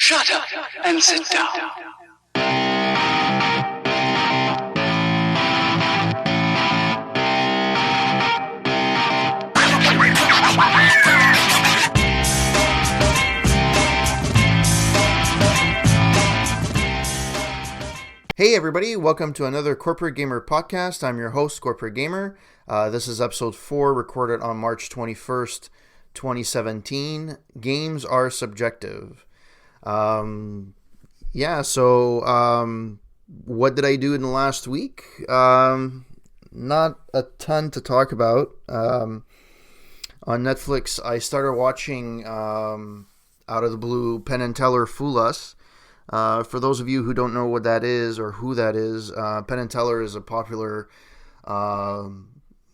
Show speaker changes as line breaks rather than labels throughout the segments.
Shut up and sit down.
Hey everybody, welcome to another Corporate Gamer podcast. I'm your host, Corporate Gamer. This is episode 4, recorded on March 21st, 2017. Games are subjective. What did I do in the last week? Not a ton to talk about. On Netflix, I started watching, out of the blue, Penn and Teller Fool Us. For those of you who don't know what that is or who that is, Penn and Teller is a popular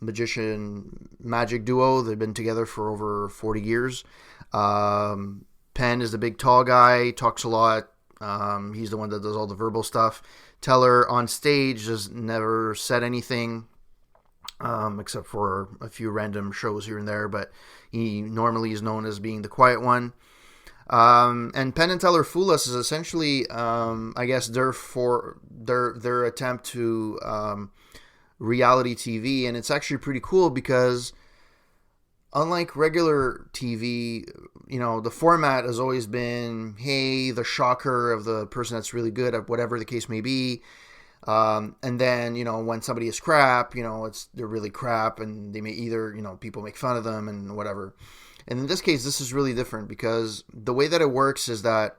magic duo. They've been together for over 40 years. Penn is the big tall guy, talks a lot. He's the one that does all the verbal stuff. Teller on stage has never said anything, except for a few random shows here and there, but he normally is known as being the quiet one. And Penn and Teller Fool Us is essentially, their attempt to reality TV, and it's actually pretty cool because unlike regular TV, the format has always been, hey, the shocker of the person that's really good at whatever the case may be, and then when somebody is crap, they're really crap, and they may either people make fun of them and whatever. And in this case, this is really different because the way that it works is that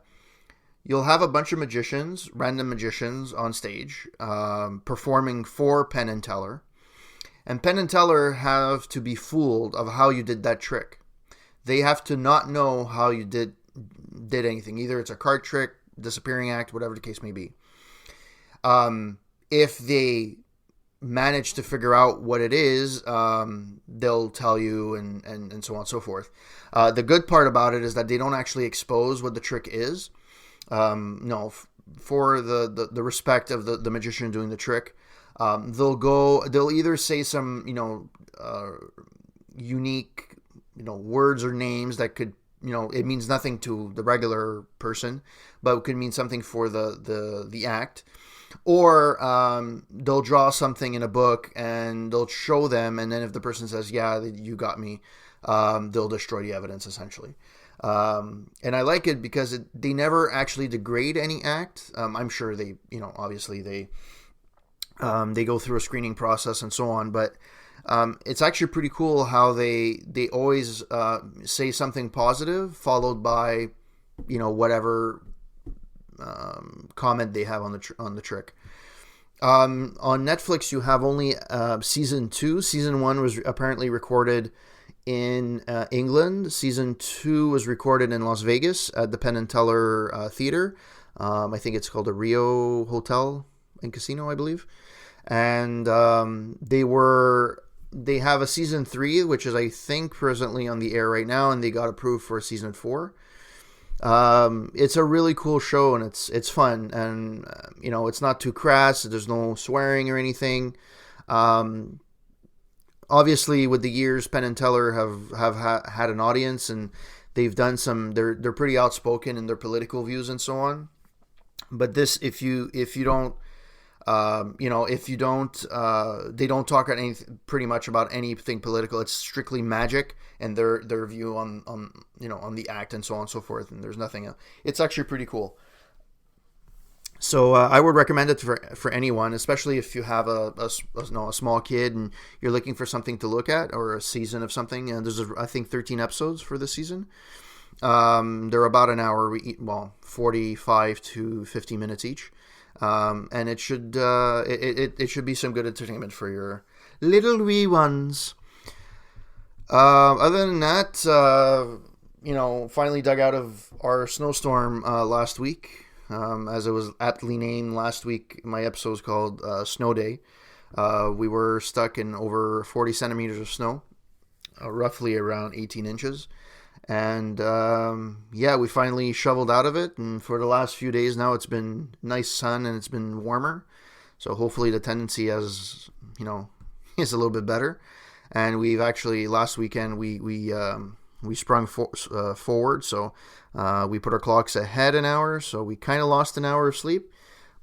you'll have a bunch of magicians, random magicians on stage, performing for Penn and Teller. And Penn and Teller have to be fooled of how you did that trick. They have to not know how you did anything. Either it's a card trick, disappearing act, whatever the case may be. If they manage to figure out what it is, they'll tell you and so on and so forth. The good part about it is that they don't actually expose what the trick is. For the respect of the magician doing the trick, they'll either say some unique words or names that could it means nothing to the regular person, but it could mean something for the act. Or they'll draw something in a book and they'll show them, and then if the person says, yeah, you got me, they'll destroy the evidence, essentially. And I like it because they never actually degrade any act. I'm sure they, obviously they go through a screening process and so on, but it's actually pretty cool how they always say something positive followed by, whatever comment they have on the trick. On Netflix, you have only season 2. Season 1 was apparently recorded in England. Season 2 was recorded in Las Vegas at the Penn and Teller Theater. I think it's called the Rio Hotel and Casino, I believe. And they have a season 3, which is I think presently on the air right now, and they got approved for season 4. It's a really cool show, and it's fun, and it's not too crass. There's no swearing or anything. Obviously, with the years, Penn and Teller have had an audience, and they've done some. They're pretty outspoken in their political views and so on. But this, if you don't. They don't talk pretty much about anything political. It's strictly magic and their view on the act and so on and so forth. And there's nothing else. It's actually pretty cool. So I would recommend it for anyone, especially if you have a small kid and you're looking for something to look at, or a season of something. And there's I think 13 episodes for this season. They're about an hour, 45 to 50 minutes each. And it should it should be some good entertainment for your little wee ones. Other than that, finally dug out of our snowstorm last week. As it was aptly named last week, my episode was called Snow Day. We were stuck in over 40 centimeters of snow, roughly around 18 inches. And we finally shoveled out of it, and for the last few days now it's been nice sun and it's been warmer, so hopefully the tendency is a little bit better. And we've actually last weekend we we sprung forward, so we put our clocks ahead an hour, so we kind of lost an hour of sleep.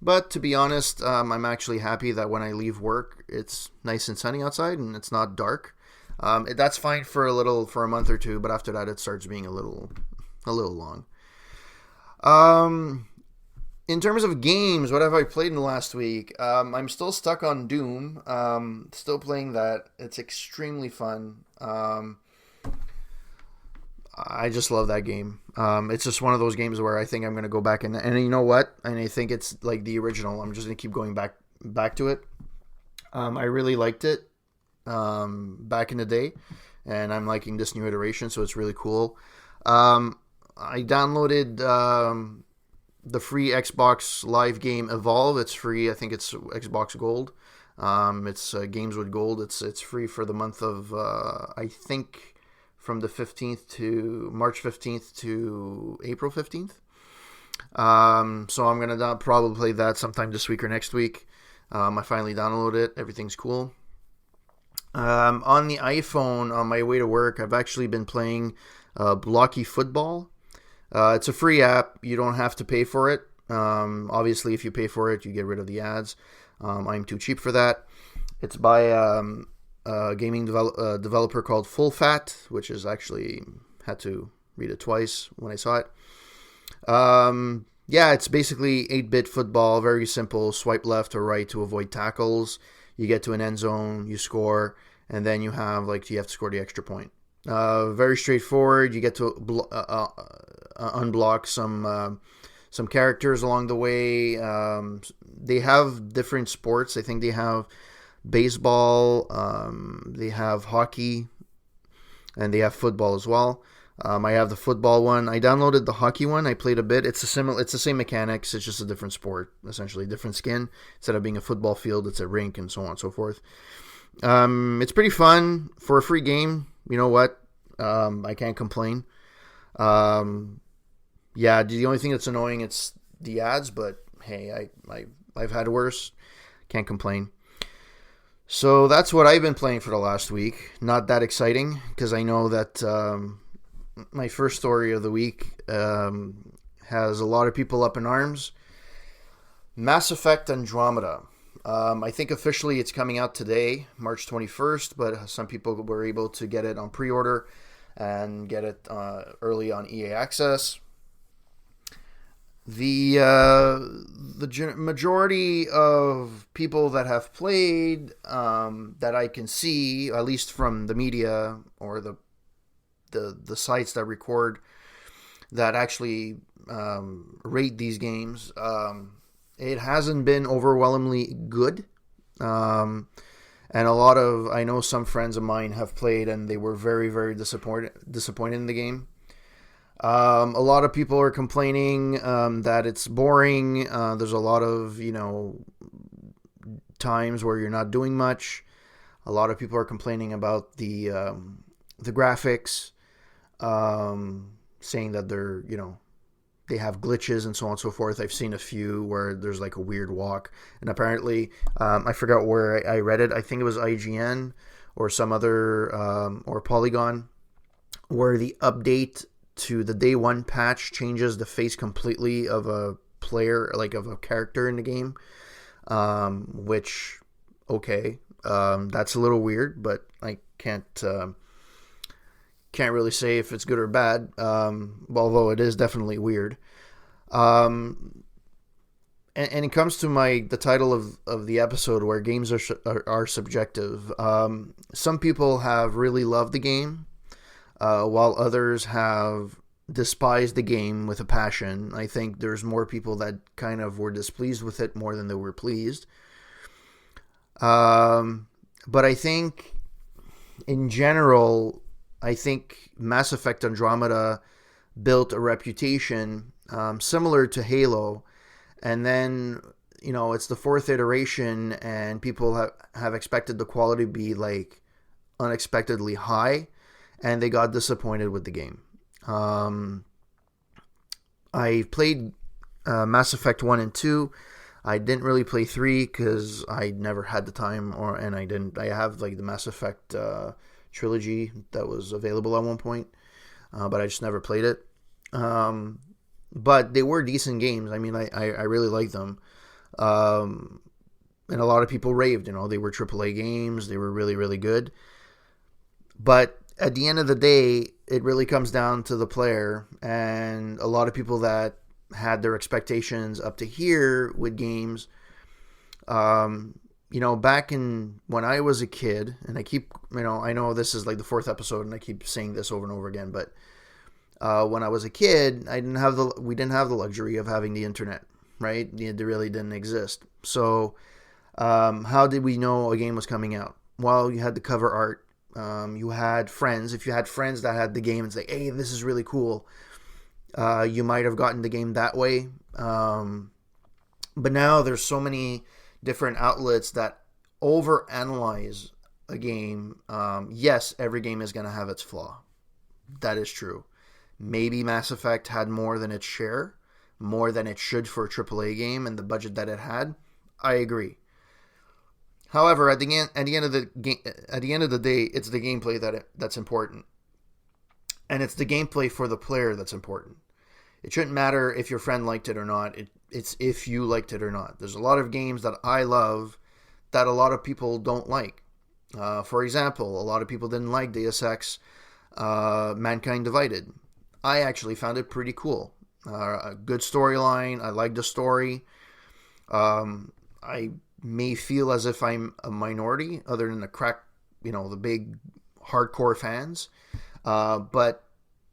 But to be honest, I'm actually happy that when I leave work, it's nice and sunny outside and it's not dark. That's fine for a month or two, but after that, it starts being a little long. In terms of games, what have I played in the last week? I'm still stuck on Doom. Still playing that. It's extremely fun. I just love that game. It's just one of those games where I think I'm going to go back and you know what? And I think it's like the original. I'm just going to keep going back to it. I really liked it back in the day, and I'm liking this new iteration, so it's really cool. I downloaded the free Xbox Live game Evolve. It's free. I think it's Xbox Gold. It's games with gold. It's free for the month of I think from the 15th to March 15th to April 15th. So I'm gonna probably play that sometime this week or next week. I finally downloaded it. Everything's cool. On the iPhone, on my way to work, I've actually been playing Blocky Football. It's a free app. You don't have to pay for it. Obviously, if you pay for it, you get rid of the ads. I'm too cheap for that. It's by a gaming developer called Full Fat, which is actually had to read it twice when I saw it. Yeah, it's basically 8-bit football, very simple. Swipe left or right to avoid tackles. You get to an end zone, you score, and then you have to score the extra point. Very straightforward. You get to unblock some characters along the way. They have different sports. I think they have baseball, they have hockey, and they have football as well. I have the football one. I downloaded the hockey one. I played a bit. It's the same mechanics. It's just a different sport, essentially, different skin. Instead of being a football field, it's a rink and so on and so forth. It's pretty fun for a free game. You know what? I can't complain. Yeah, the only thing that's annoying it's the ads, but hey, I've had worse. Can't complain. So that's what I've been playing for the last week. Not that exciting because I know that my first story of the week has a lot of people up in arms. Mass Effect Andromeda. I think officially it's coming out today, March 21st, but some people were able to get it on pre-order and get it early on EA Access. The majority of people that have played that I can see, at least from the media or the sites that record that actually rate these games, it hasn't been overwhelmingly good. And I know some friends of mine have played and they were very, very disappointed in the game. A lot of people are complaining that it's boring. There's a lot of, times where you're not doing much. A lot of people are complaining about the graphics, saying that they have glitches and so on and so forth. I've seen a few where there's like a weird walk, and apparently, I forgot where I read it. I think it was IGN or some other, or Polygon, where the update to the day one patch changes the face completely of a player, like of a character in the game, which, okay, that's a little weird, but I can't really say if it's good or bad, although it is definitely weird. And it comes to the title of the episode, where games are subjective. Some people have really loved the game, while others have despised the game with a passion. I think there's more people that kind of were displeased with it more than they were pleased. But I think, in general, Mass Effect Andromeda built a reputation similar to Halo, and then it's the fourth iteration, and people have expected the quality to be like unexpectedly high, and they got disappointed with the game. I played Mass Effect 1 and 2. I didn't really play 3 because I never had the time, I have like the Mass Effect trilogy that was available at one point. but I just never played it. But they were decent games. I mean, I really liked them. And a lot of people raved. They were AAA games. They were really, really good. But at the end of the day, it really comes down to the player. And a lot of people that had their expectations up to here with games, back in when I was a kid, and I keep, I know this is like the fourth episode and I keep saying this over and over again, but when I was a kid, we didn't have the luxury of having the internet, right? It really didn't exist. So how did we know a game was coming out? Well, you had the cover art. You had friends. If you had friends that had the game and say, hey, this is really cool, you might have gotten the game that way. But now there's so many different outlets that overanalyze a game. Yes, every game is going to have its flaw. That is true. Maybe Mass Effect had more than its share, more than it should for a AAA game and the budget that it had. I agree. However, at the end of the day, it's the gameplay that's important, and it's the gameplay for the player that's important. It shouldn't matter if your friend liked it or not. It's if you liked it or not. There's a lot of games that I love that a lot of people don't like. For example, a lot of people didn't like Deus Ex Mankind Divided. I actually found it pretty cool. A good storyline. I liked the story. I may feel as if I'm a minority, other than the big hardcore fans. But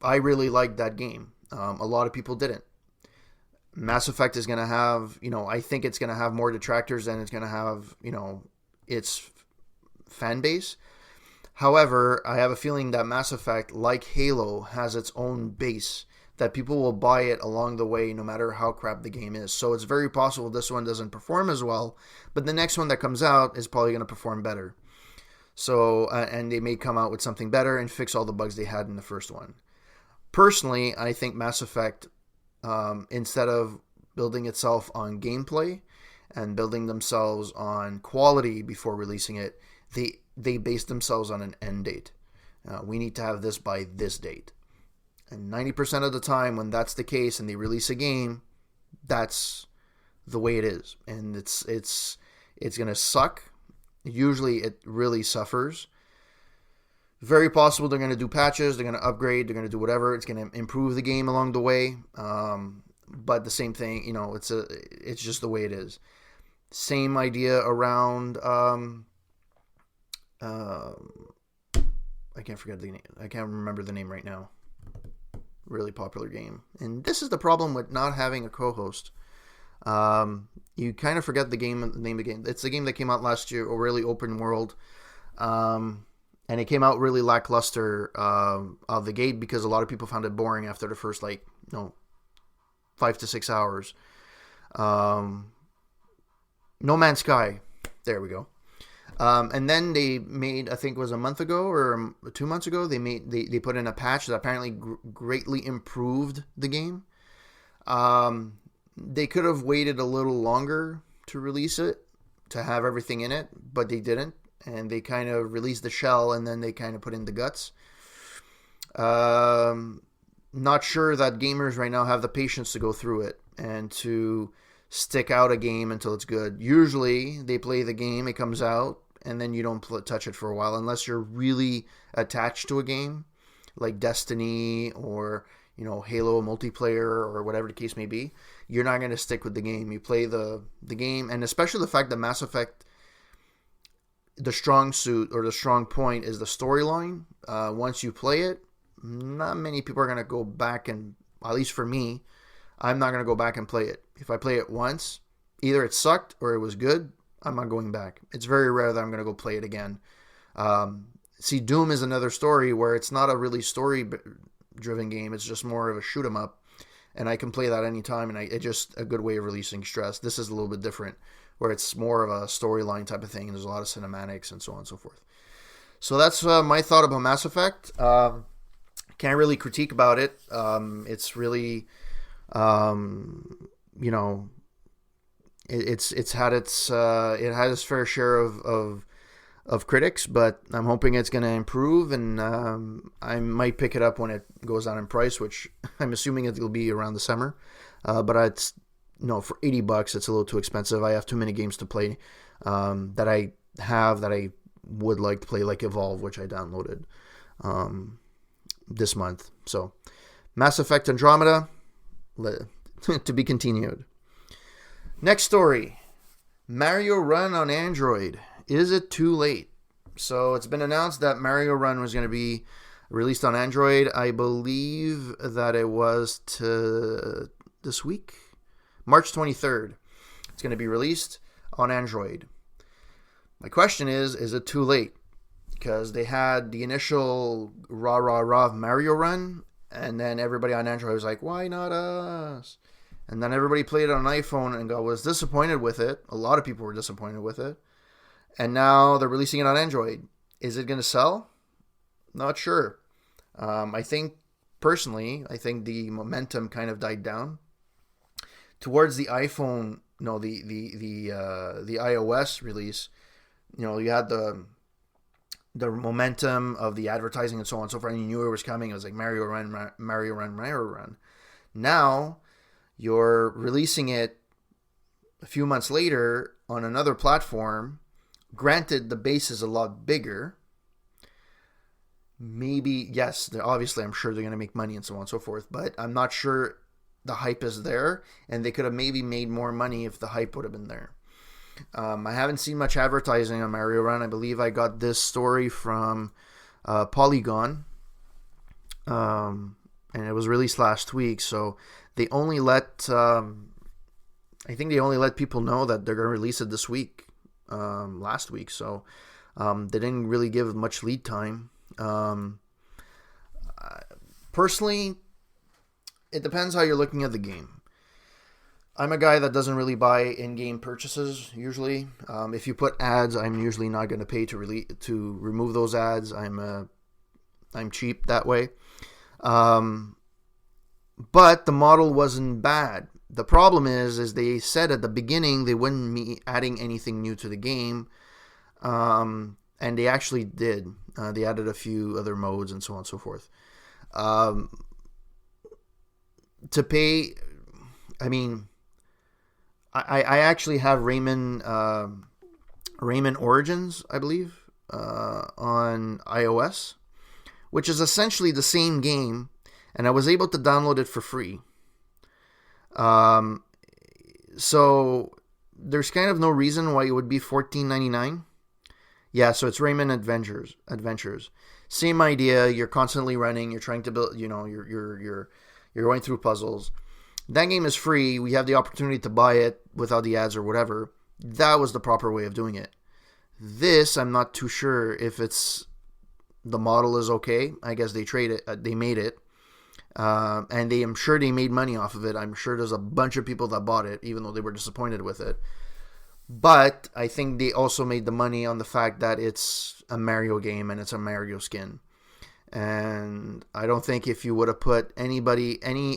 I really liked that game. A lot of people didn't. Mass Effect is going to have, I think it's going to have more detractors than it's going to have, its fan base. However, I have a feeling that Mass Effect, like Halo, has its own base, that people will buy it along the way no matter how crap the game is. So it's very possible this one doesn't perform as well, but the next one that comes out is probably going to perform better. So, and they may come out with something better and fix all the bugs they had in the first one. Personally, I think Mass Effect, instead of building itself on gameplay and building themselves on quality before releasing it, they based themselves on an end date. We need to have this by this date. And 90% of the time when that's the case and they release a game, that's the way it is. And it's going to suck. Usually it really suffers. Very possible they're going to do patches, they're going to upgrade, they're going to do whatever. It's going to improve the game along the way. But the same thing, it's just the way it is. Same idea around I can't remember the name right now. Really popular game. And this is the problem with not having a co-host. You kind of forget the name of the game. It's the game that came out last year, a really open world. And it came out really lackluster of the gate because a lot of people found it boring after the first 5 to 6 hours. No Man's Sky. There we go. And then they made, I think it was a month ago or 2 months ago, they put in a patch that apparently greatly improved the game. They could have waited a little longer to release it, to have everything in it, but they didn't. And they kind of released the shell and then they kind of put in the guts. Not sure that gamers right now have the patience to go through it and to stick out a game until it's good. Usually they play the game, it comes out, and then you don't touch it for a while unless you're really attached to a game like Destiny or Halo multiplayer or whatever the case may be. You're not going to stick with the game. You play the game, and especially the fact that Mass Effect, the strong suit or the strong point is the storyline. Once you play it, not many people are going to go back and, at least for me, I'm not going to go back and play it. If I play it once, either it sucked or it was good, I'm not going back. It's very rare that I'm going to go play it again. See, Doom is another story where it's not a really story-driven game. It's just more of a shoot-'em-up, and I can play that anytime, and it's just a good way of releasing stress. This is a little bit different, where it's more of a storyline type of thing, and there's a lot of cinematics and so on and so forth. So that's my thought about Mass Effect. Can't really critique about it. It's really... it's had its fair share of of critics, but I'm hoping it's going to improve, and I might pick it up when it goes down in price, which I'm assuming it will be around the summer. But it's for $80, it's a little too expensive. I have too many games to play that I would like to play, like Evolve, which I downloaded this month. So, Mass Effect Andromeda, to be continued. Next story, Mario Run on Android. Is it too late? So it's been announced that Mario Run was going to be released on Android. I believe that it was this week, March 23rd. It's going to be released on Android. My question is it too late? Because they had the initial rah of Mario Run, and then everybody on Android was like, why not us? And then everybody played it on an iPhone and was disappointed with it. A lot of people were disappointed with it. And now they're releasing it on Android. Is it going to sell? Not sure. I think the momentum kind of died down towards the iPhone. No, the iOS release. You had the momentum of the advertising and so on and so forth, and you knew it was coming. It was like Mario Run. Now you're releasing it a few months later on another platform. Granted, the base is a lot bigger. Maybe, yes, obviously I'm sure they're going to make money and so on and so forth, but I'm not sure the hype is there, and they could have maybe made more money if the hype would have been there. I haven't seen much advertising on Mario Run. I believe I got this story from Polygon, and it was released last week, so they only let, I think they only let people know that they're going to release it this week. Last week, so they didn't really give much lead time. Personally, it depends how you're looking at the game. I'm a guy that doesn't really buy in-game purchases usually. If you put ads, I'm usually not going to pay to remove those ads. I'm cheap that way. But the model wasn't bad. The problem is they said at the beginning they wouldn't be adding anything new to the game, and they actually did. They added a few other modes and so on and so forth. To pay, I mean, I actually have Rayman Origins, I believe, on iOS, which is essentially the same game, and I was able to download it for free. So there's kind of no reason why it would be $14.99. Yeah, so it's Rayman Adventures. Same idea. You're constantly running. You're trying to build. You're going through puzzles. That game is free. We have the opportunity to buy it without the ads or whatever. That was the proper way of doing it. This, I'm not too sure if the model is okay. I guess they made it. And I'm sure they made money off of it. I'm sure there's a bunch of people that bought it, even though they were disappointed with it. But I think they also made the money on the fact that it's a Mario game and it's a Mario skin. And I don't think if you would have put any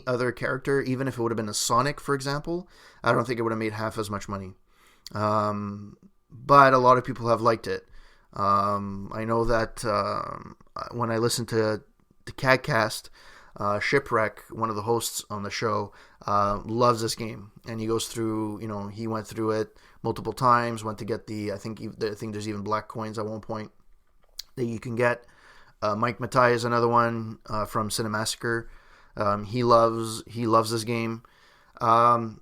other character, even if it would have been a Sonic, for example, I don't think it would have made half as much money. But a lot of people have liked it. I know that when I listened to the CADcast, Shipwreck, one of the hosts on the show, loves this game, and he goes through. He went through it multiple times. Went to get I think there's even black coins at one point that you can get. Mike Matai is another one from Cinemassacre. He loves this game. I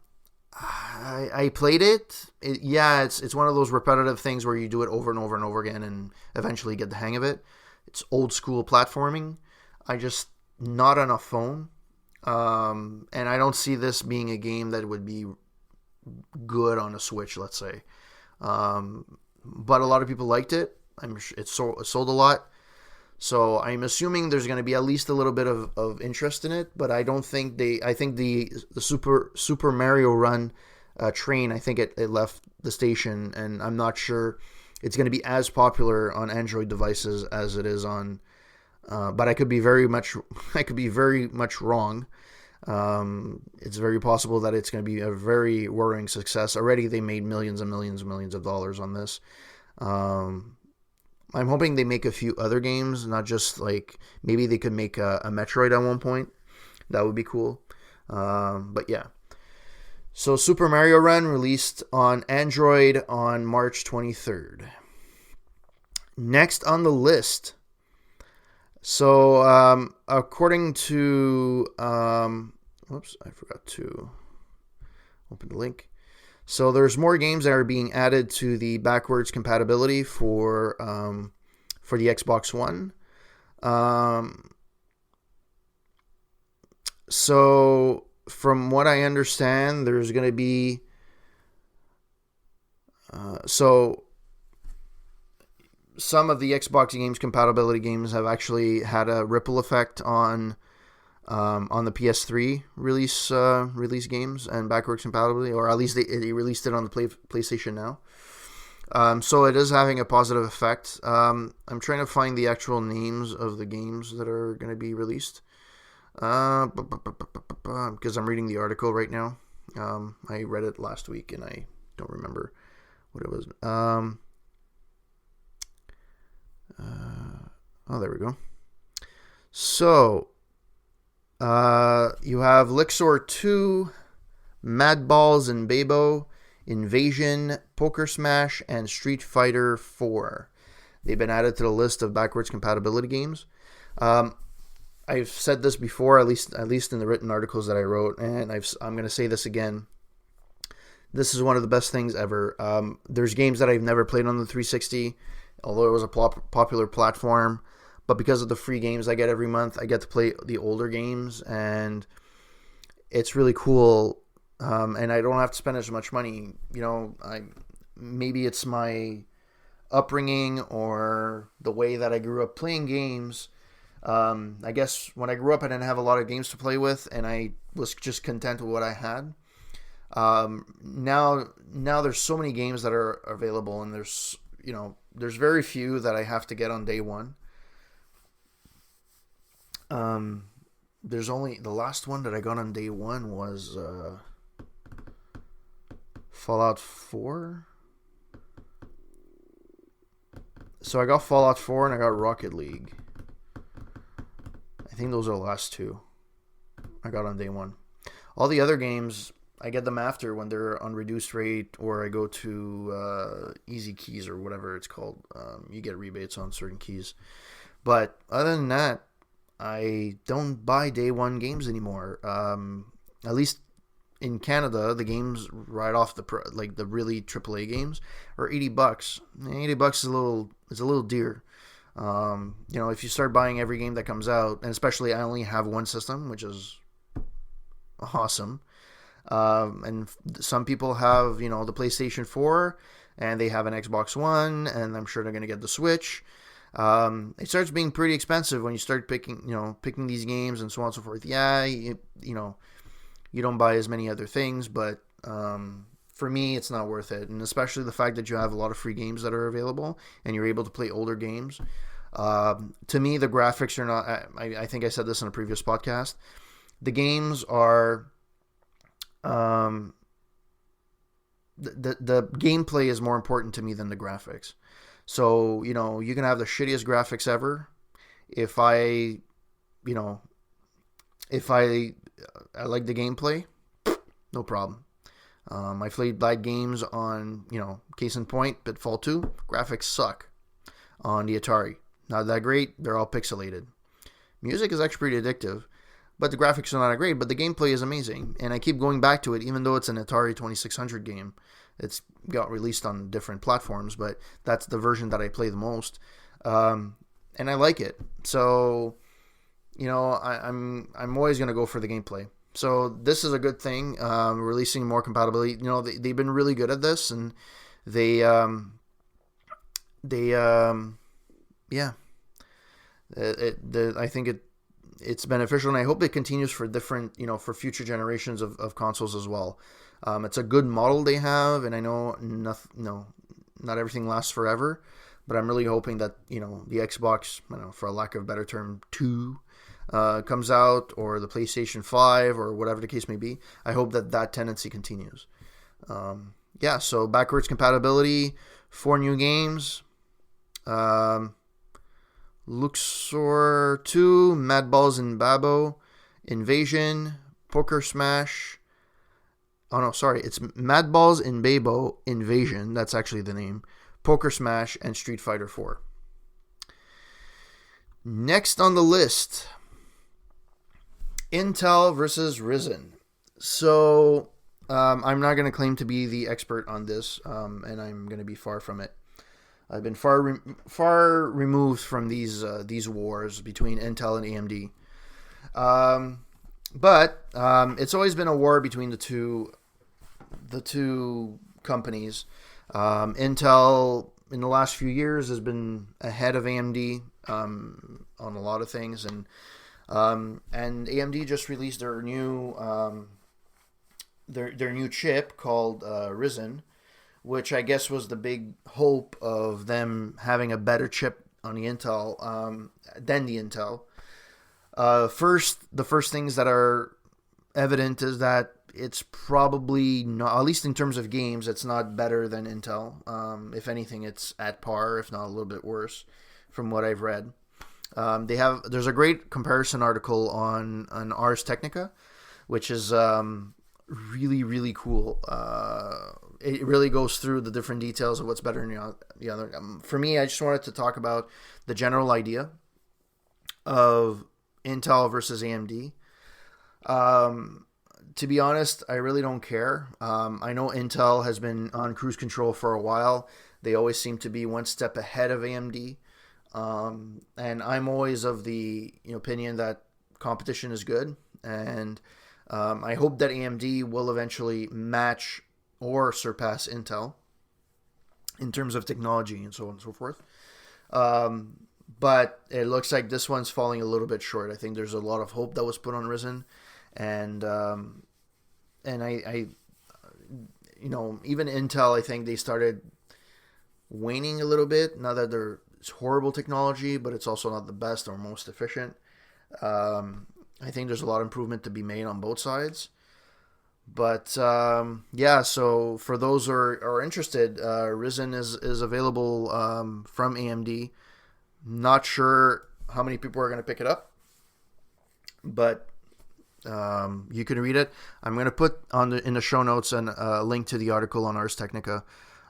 played it. It's one of those repetitive things where you do it over and over and over again, and eventually get the hang of it. It's old school platforming. Not on a phone, and I don't see this being a game that would be good on a Switch, let's say. But a lot of people liked it. It sold a lot, so I'm assuming there's going to be at least a little bit of interest in it. But I don't think I think the Super Mario Run train, I think it left the station, and I'm not sure it's going to be as popular on Android devices as it is on. But I could be very much wrong. It's very possible that it's going to be a very worrying success. Already they made millions and millions and millions of dollars on this. I'm hoping they make a few other games, not just like maybe they could make a Metroid at one point. That would be cool. But yeah. So Super Mario Run released on Android on March 23rd. Next on the list. So according to whoops, I forgot to open the link. So there's more games that are being added to the backwards compatibility for the Xbox One. So from what I understand, there's going to be so some of the Xbox games compatibility games have actually had a ripple effect on the PS3 release games and backwards compatibility, or at least they released it on the PlayStation Now. So it is having a positive effect. I'm trying to find the actual names of the games that are going to be released. Because I'm reading the article right now. I read it last week and I don't remember what it was. There we go. So, you have Lixor 2, Mad Balls and Babo, Invasion, Poker Smash, and Street Fighter 4. They've been added to the list of backwards compatibility games. I've said this before, at least in the written articles that I wrote, and I'm going to say this again. This is one of the best things ever. There's games that I've never played on the 360, although it was a popular platform. But because of the free games I get every month, I get to play the older games, and it's really cool. And I don't have to spend as much money. You know, maybe it's my upbringing or the way that I grew up playing games. I guess when I grew up, I didn't have a lot of games to play with, and I was just content with what I had. Now there's so many games that are available, and there's very few that I have to get on day one. There's only the last one that I got on day one was Fallout 4. So I got Fallout 4 and I got Rocket League. I think those are the last two I got on day one. All the other games, I get them after when they're on reduced rate, or I go to Easy Keys or whatever it's called. You get rebates on certain keys. But other than that, I don't buy day one games anymore. At least in Canada, the games right off the really AAA games are $80. $80 is a little dear. If you start buying every game that comes out, and especially I only have one system, which is awesome. And some people have, the PlayStation 4 and they have an Xbox One, and I'm sure they're going to get the Switch. It starts being pretty expensive when you start picking these games and so on and so forth. Yeah, you don't buy as many other things, but for me, it's not worth it. And especially the fact that you have a lot of free games that are available and you're able to play older games. To me, the graphics are not, I think I said this in a previous podcast. The games are, the gameplay is more important to me than the graphics. So, you can have the shittiest graphics ever. If I like the gameplay, no problem. I played bad games on, case in point, Pitfall 2. Graphics suck on the Atari. Not that great. They're all pixelated. Music is actually pretty addictive, but the graphics are not that great, but the gameplay is amazing. And I keep going back to it, even though it's an Atari 2600 game. It's got released on different platforms, but that's the version that I play the most. And I like it. So, I'm always going to go for the gameplay. So this is a good thing. Releasing more compatibility. They've been really good at this, and I think it's beneficial, and I hope it continues for different, for future generations of consoles as well. It's a good model they have, and I know not everything lasts forever, but I'm really hoping that, the Xbox, for a lack of a better term, 2 comes out, or the PlayStation 5, or whatever the case may be. I hope that tendency continues. So backwards compatibility, 4 new games. Um, Luxor 2, Mad Balls and Babo, Invasion, Poker Smash. Oh no, sorry, it's Mad Balls and Babo Invasion. That's actually the name. Poker Smash and Street Fighter 4. Next on the list, Intel versus Risen. So I'm not going to claim to be the expert on this, and I'm going to be far from it. I've been far removed from these wars between Intel and AMD. But it's always been a war between the two companies. Intel in the last few years has been ahead of AMD on a lot of things, and AMD just released their new their new chip called Risen, which I guess was the big hope of them having a better chip on the Intel than the Intel. The first things that are evident is that it's probably not, at least in terms of games, it's not better than Intel. If anything, it's at par, if not a little bit worse, from what I've read. There's a great comparison article on Ars Technica, which is really, really cool. It really goes through the different details of what's better than the other. For me, I just wanted to talk about the general idea of Intel versus AMD. To be honest, I really don't care. I know Intel has been on cruise control for a while. They always seem to be one step ahead of AMD. And I'm always of the opinion that competition is good. And I hope that AMD will eventually match or surpass Intel in terms of technology and so on and so forth. But it looks like this one's falling a little bit short. I think there's a lot of hope that was put on Risen, and I even Intel, I think they started waning a little bit. Not that it's horrible technology, but it's also not the best or most efficient. I think there's a lot of improvement to be made on both sides. But so for those who are interested, Risen is available from AMD. Not sure how many people are going to pick it up, but you can read it. I'm going to put in the show notes a link to the article on Ars Technica.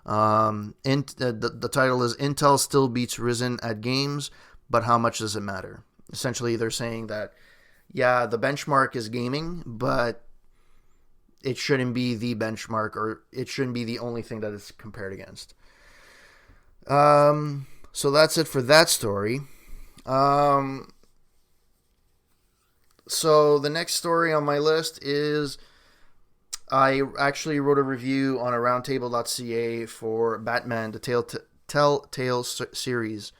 The title is Intel Still Beats Risen at Games, but how much does it matter? Essentially, they're saying that, yeah, the benchmark is gaming, but it shouldn't be the benchmark, or it shouldn't be the only thing that it's compared against. So that's it for that story. So the next story on my list is I actually wrote a review on a roundtable.ca for Batman, the Telltale Series.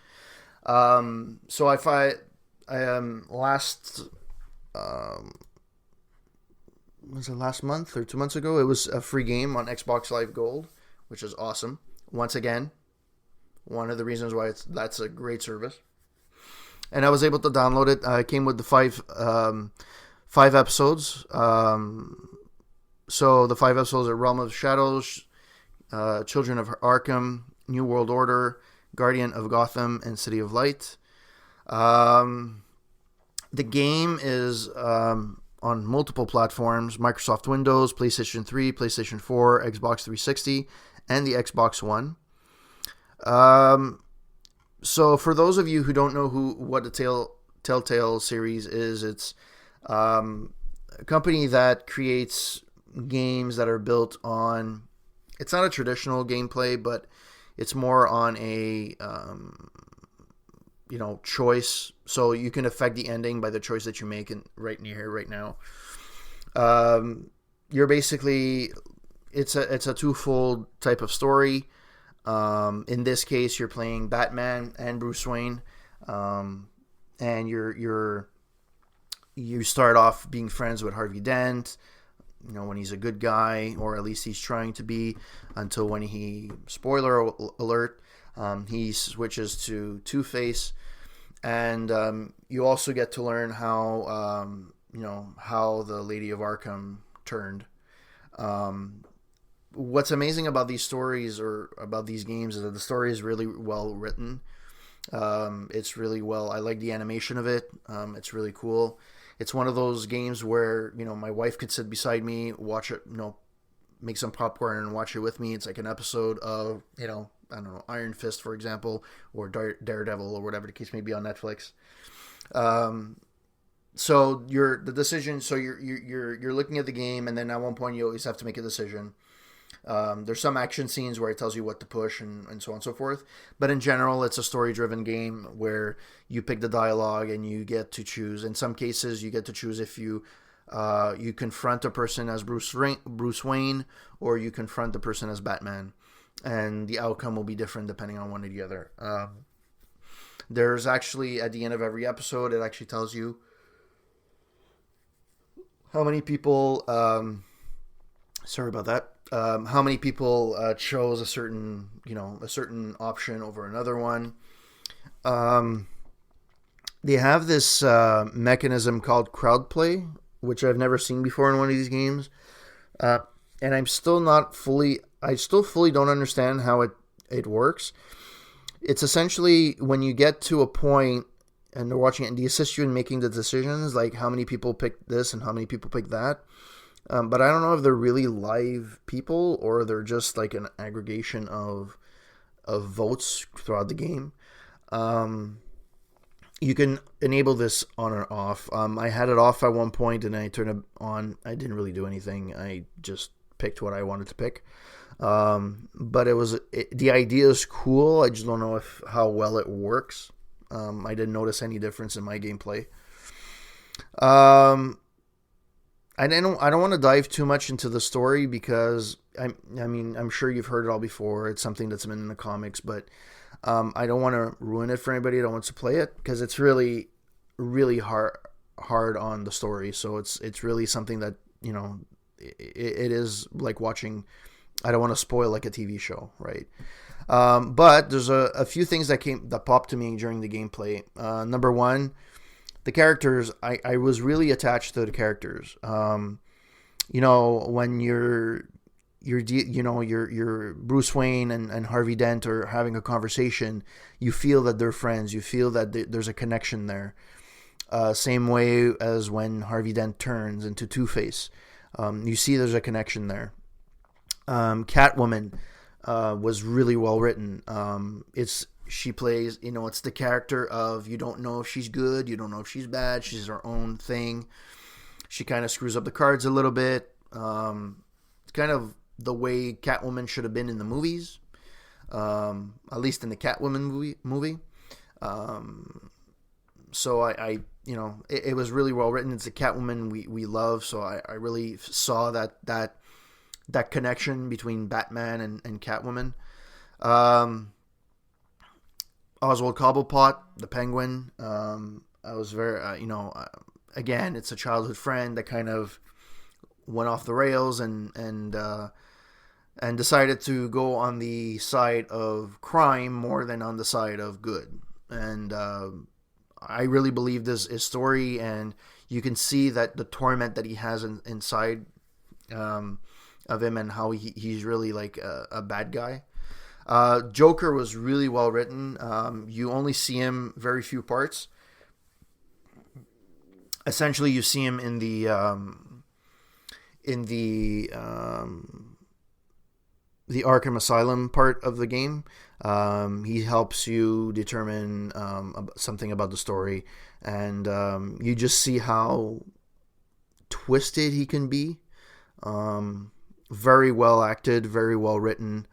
So was it last month or 2 months ago? It was a free game on Xbox Live Gold, which is awesome. Once again, one of the reasons why that's a great service. And I was able to download it. It came with the five episodes. So the 5 episodes are Realm of Shadows, Children of Arkham, New World Order, Guardian of Gotham, and City of Light. The game is on multiple platforms: Microsoft Windows, PlayStation 3, PlayStation 4, Xbox 360, and the Xbox One. So for those of you who don't know what the Telltale series is, it's a company that creates games that are built on, it's not a traditional gameplay, but it's more on a choice. So you can affect the ending by the choice that you make right now. You're basically, it's a twofold type of story. In this case, you're playing Batman and Bruce Wayne, and you start off being friends with Harvey Dent, when he's a good guy, or at least he's trying to be, until when spoiler alert, he switches to Two-Face, and you also get to learn how the Lady of Arkham turned. What's amazing about these stories or about these games is that the story is really well written. It's really well. I like the animation of it. It's really cool. It's one of those games where my wife could sit beside me, watch it, make some popcorn and watch it with me. It's like an episode of I don't know, Iron Fist, for example, or Daredevil, or whatever the case may be on Netflix. So you're looking at the game, and then at one point you always have to make a decision. There's some action scenes where it tells you what to push and so on and so forth. But in general, it's a story-driven game where you pick the dialogue and you get to choose. In some cases, you get to choose if you confront a person as Bruce Wayne, or you confront the person as Batman. And the outcome will be different depending on one or the other. There's actually, at the end of every episode, it actually tells you how many people... sorry about that. How many people chose a certain option over another one. They have this mechanism called crowd play, which I've never seen before in one of these games, and I still fully don't understand how it works. It's essentially when you get to a point and they're watching it, and they assist you in making the decisions, like how many people pick this and how many people pick that. But I don't know if they're really live people or they're just like an aggregation of votes throughout the game. You can enable this on or off. I had it off at one point and I turned it on. I didn't really do anything. I just picked what I wanted to pick. But the idea is cool. I just don't know how well it works. I didn't notice any difference in my gameplay. I don't want to dive too much into the story because I'm sure you've heard it all before. It's something that's been in the comics, but I don't want to ruin it for anybody that wants to play it because it's really, really hard on the story. So it's really something that it is like watching. I don't want to spoil like a TV show, right? But there's a few things that popped to me during the gameplay. Number one. The characters, I was really attached to the characters. When you're Bruce Wayne and Harvey Dent are having a conversation, you feel that they're friends. You feel that there's a connection there. Same way as when Harvey Dent turns into Two-Face. You see there's a connection there. Catwoman was really well written. She plays, it's the character of you don't know if she's good, you don't know if she's bad, she's her own thing. She kind of screws up the cards a little bit. It's kind of the way Catwoman should have been in the movies, at least in the Catwoman movie. So it was really well written. It's a Catwoman we love, so I really saw that connection between Batman and Catwoman. Oswald Cobblepot, the Penguin. I was very, again, it's a childhood friend that kind of went off the rails and decided to go on the side of crime more than on the side of good. And I really believe this is story, and you can see that the torment that he has inside of him and how he's really like a bad guy. Joker was really well written. You only see him very few parts. Essentially, you see him in the Arkham Asylum part of the game. He helps you determine something about the story, and you just see how twisted he can be. Very well acted, very well written.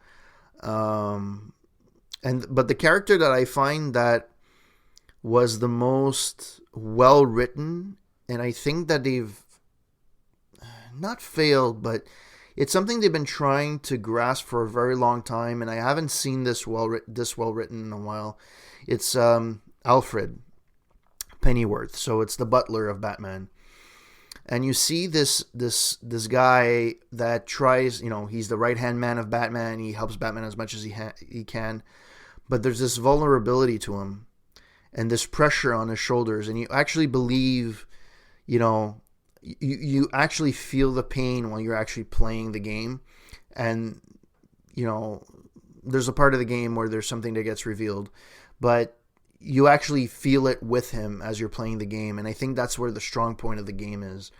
But the character that I find that was the most well written, and I think that they've not failed, but it's something they've been trying to grasp for a very long time, and I haven't seen this well written in a while. It's Alfred Pennyworth, so it's the butler of Batman. And you see this guy that tries, he's the right-hand man of Batman. He helps Batman as much as he can. But there's this vulnerability to him and this pressure on his shoulders. And you actually believe, you actually feel the pain while you're actually playing the game. And, there's a part of the game where there's something that gets revealed. But you actually feel it with him as you're playing the game, and I think that's where the strong point of the game is.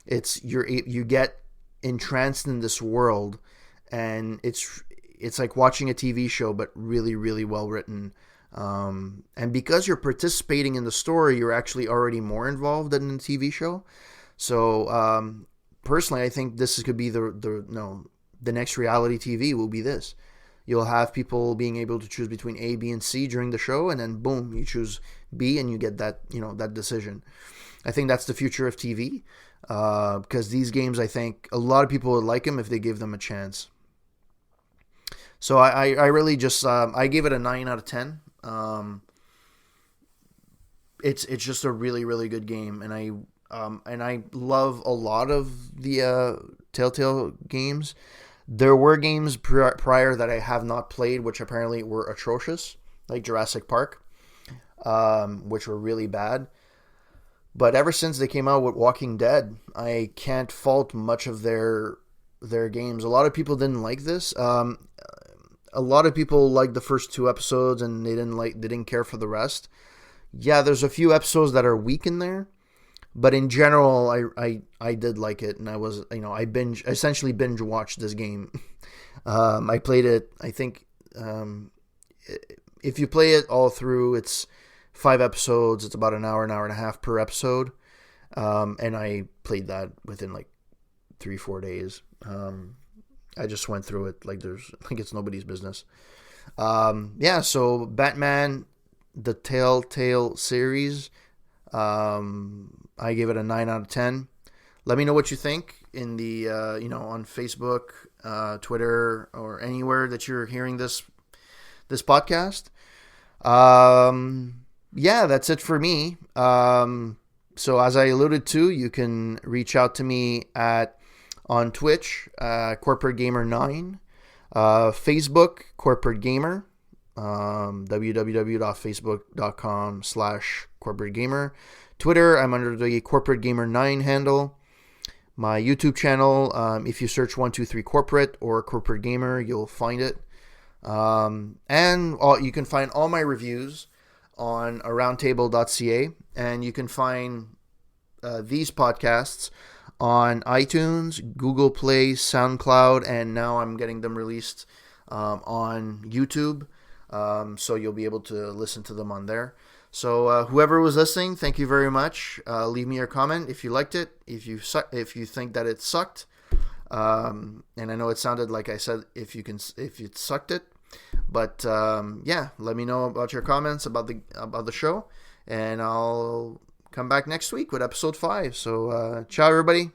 It's you get entranced in this world, and it's like watching a TV show, but really, really well written. And because you're participating in the story, you're actually already more involved than in the TV show. So personally, I think this could be the next reality TV will be this. You'll have people being able to choose between A, B, and C during the show, and then boom, you choose B, and you get that that decision. I think that's the future of TV, because these games, I think a lot of people would like them if they give them a chance. So I really just I gave it a 9 out of 10. It's just a really, really good game, and I love a lot of the Telltale games. There were games prior that I have not played, which apparently were atrocious, like Jurassic Park, which were really bad. But ever since they came out with Walking Dead, I can't fault much of their games. A lot of people didn't like this. A lot of people liked the first 2 episodes, and they didn't care for the rest. Yeah, there's a few episodes that are weak in there, but in general, I did like it, and I was I essentially binge watched this game. I played it. I think if you play it all through, it's 5 episodes. It's about an hour and a half per episode, and I played that within like 3-4 days. I just went through it like it's nobody's business. So Batman, the Telltale series, I gave it a 9 out of 10. Let me know what you think in the on Facebook, Twitter, or anywhere that you're hearing this podcast. That's it for me. So as I alluded to, you can reach out to me on Twitch, Corporate Gamer 9, Facebook, Corporate Gamer, www.facebook.com/Corporate Gamer. Twitter, I'm under the Corporate Gamer 9 handle. My YouTube channel, if you search 123 Corporate or Corporate Gamer, you'll find it. And you can find all my reviews on aroundtable.ca, and you can find these podcasts on iTunes, Google Play, SoundCloud, and now I'm getting them released on YouTube. So you'll be able to listen to them on there. So whoever was listening, thank you very much. Leave me your comment if you liked it, if you think that it sucked. And I know it sounded like I said if you sucked it, but let me know about your comments about the show, and I'll come back next week with episode 5. So ciao everybody.